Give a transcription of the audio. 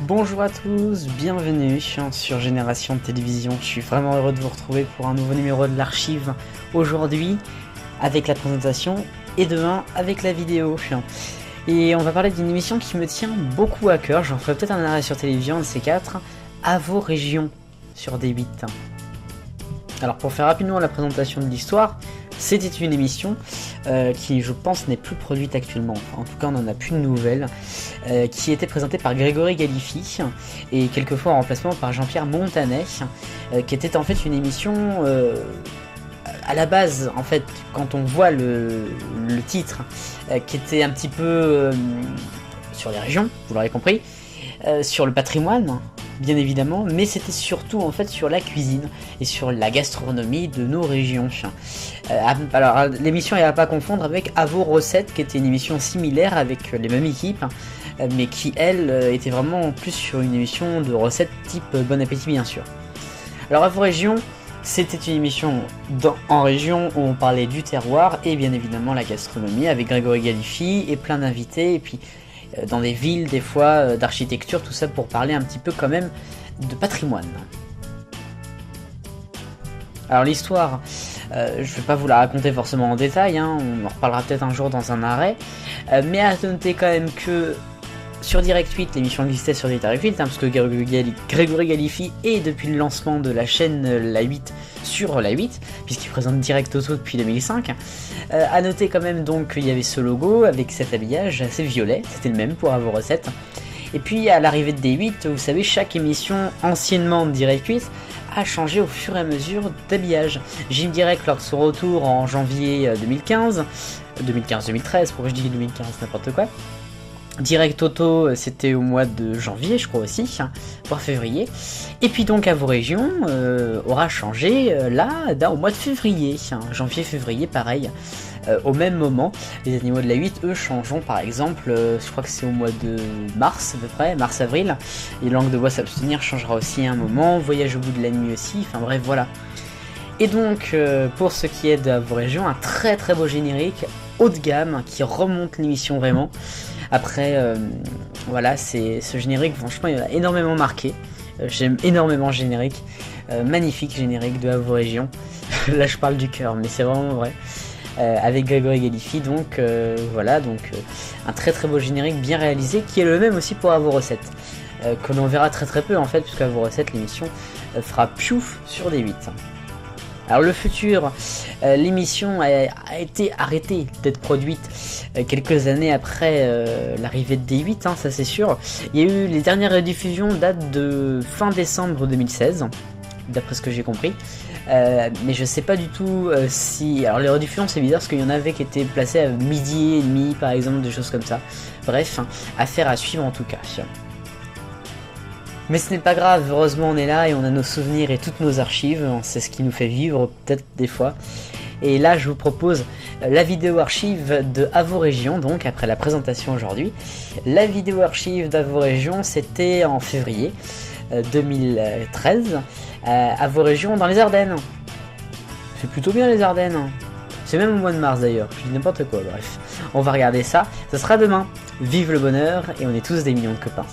Bonjour à tous, bienvenue sur Génération Télévision. Je suis vraiment heureux de vous retrouver pour un nouveau numéro de l'archive aujourd'hui avec la présentation et demain avec la vidéo. Et on va parler d'une émission qui me tient beaucoup à cœur. J'en ferai peut-être un arrêt sur télévision, un de ces quatre, à vos régions sur D8. Alors pour faire rapidement la présentation de l'histoire, c'était une émission qui je pense n'est plus produite actuellement, enfin, en tout cas on n'en a plus de nouvelles, qui était présentée par Grégory Galifi et quelquefois en remplacement par Jean-Pierre Montanet, qui était en fait une émission à la base, en fait, quand on voit le titre, qui était un petit peu sur les régions, vous l'aurez compris, sur le patrimoine, bien évidemment, mais c'était surtout en fait sur la cuisine et sur la gastronomie de nos régions. Alors l'émission n'est à pas confondre avec À vos recettes, qui était une émission similaire avec les mêmes équipes, mais qui elle était vraiment plus sur une émission de recettes type Bon Appétit bien sûr. Alors À vos régions, c'était une émission en région où on parlait du terroir et bien évidemment la gastronomie avec Grégory Galifi et plein d'invités, et puis dans des villes, des fois, d'architecture, tout ça pour parler un petit peu quand même de patrimoine. Alors l'histoire, je vais pas vous la raconter forcément en détail, on en reparlera peut-être un jour dans un arrêt, mais à noter quand même que sur Direct 8, l'émission existait sur Direct 8, parce que Grégory Galifi est depuis le lancement de la chaîne La 8 sur La 8, puisqu'il présente Direct Auto depuis 2005. À noter quand même donc qu'il y avait ce logo avec cet habillage assez violet, c'était le même pour À vos recettes. Et puis à l'arrivée de D8, vous savez, chaque émission anciennement de Direct 8 a changé au fur et à mesure d'habillage. Jim Direct lors de son retour en janvier 2015, 2013, pourquoi je dis 2015, n'importe quoi. Direct Auto, c'était au mois de janvier, je crois aussi, voire février. Et puis donc À vos régions aura changé là, au mois de février, janvier-février, pareil. Au même moment, les animaux de la 8, eux, changeront par exemple, je crois que c'est au mois de mars à peu près, mars-avril. Et Langue de bois s'abstenir changera aussi à un moment, Voyage au bout de la nuit aussi, enfin bref, voilà. Et donc, pour ce qui est de À vos régions, un très très beau générique, haut de gamme, qui remonte l'émission vraiment. Après, voilà, c'est ce générique, franchement, il m'a énormément marqué. J'aime énormément le générique. Magnifique générique de À vos régions. Là, je parle du cœur, mais c'est vraiment vrai. Avec Grégory Galifi, donc voilà, donc un très très beau générique bien réalisé, qui est le même aussi pour À vos recettes. Que l'on verra très très peu en fait, puisque À vos recettes, l'émission fera piouf sur des 8. Alors le futur, l'émission a été arrêtée d'être produite quelques années après l'arrivée de D8, ça c'est sûr. Il y a eu les dernières rediffusions datent de fin décembre 2016, d'après ce que j'ai compris. Mais je sais pas du tout si... Alors les rediffusions c'est bizarre parce qu'il y en avait qui étaient placés à midi et demi par exemple, des choses comme ça. Bref, affaire à suivre en tout cas. Mais ce n'est pas grave, heureusement on est là et on a nos souvenirs et toutes nos archives, c'est ce qui nous fait vivre peut-être des fois. Et là je vous propose la vidéo archive de À vos régions, donc après la présentation aujourd'hui. La vidéo archive d'À vos régions, c'était en février 2013, À vos régions dans les Ardennes. C'est plutôt bien les Ardennes, c'est même au mois de mars d'ailleurs, je dis n'importe quoi, bref. On va regarder ça, ça sera demain. Vive le bonheur et on est tous des millions de copains.